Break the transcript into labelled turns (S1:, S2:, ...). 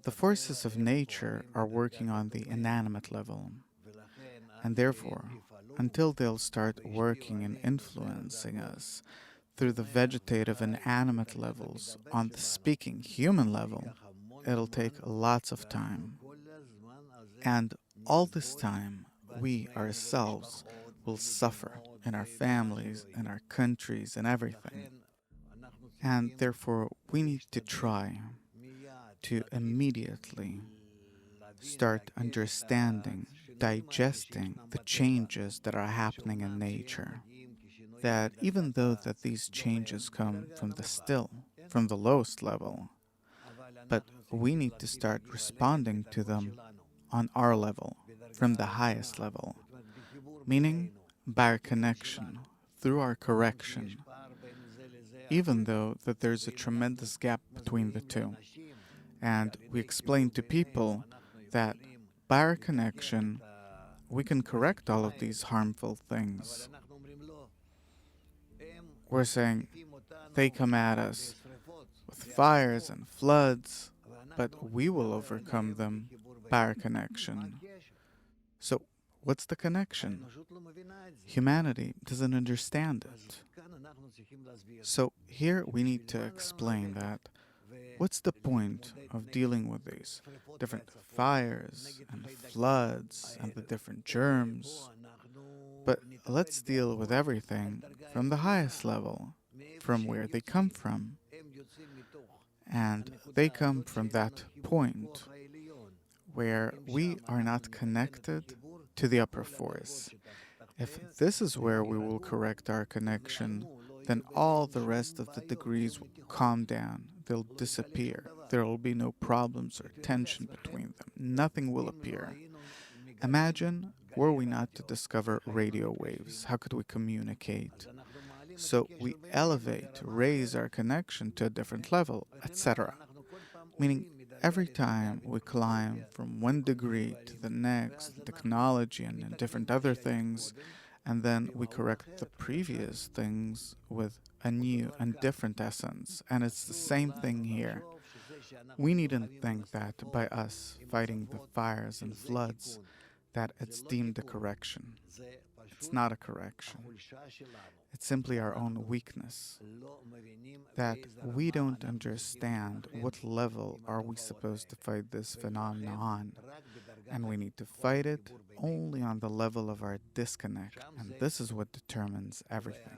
S1: The forces of nature are working on the inanimate level, and therefore, until they'll start working and influencing us through the vegetative and animate levels on the speaking human level, it'll take lots of time. And all this time, we ourselves will suffer in our families, in our countries, and everything. And therefore, we need to try to immediately start understanding, digesting the changes that are happening in nature. That even though that these changes come from the still, from the lowest level, but we need to start responding to them on our level, from the highest level, meaning by our connection, through our correction, even though that there's a tremendous gap between the two. And we explain to people that by our connection, we can correct all of these harmful things. We're saying they come at us with fires and floods, but we will overcome them by our connection. So, what's the connection? Humanity doesn't understand it. So, here we need to explain that what's the point of dealing with these different fires and floods and the different germs? But let's deal with everything from the highest level, from where they come from. And they come from that point where we are not connected to the upper force. If this is where we will correct our connection, then all the rest of the degrees will calm down. They'll disappear. There will be no problems or tension between them. Nothing will appear. Imagine, were we not to discover radio waves, how could we communicate? So we elevate, raise our connection to a different level, etc. Meaning, every time we climb from one degree to the next, technology and different other things, and then we correct the previous things with a new and different essence. And it's the same thing here. We needn't think that by us fighting the fires and floods, that it's deemed a correction. It's not a correction. It's simply our own weakness. That we don't understand what level are we supposed to fight this phenomenon on. And we need to fight it only on the level of our disconnect. And this is what determines everything.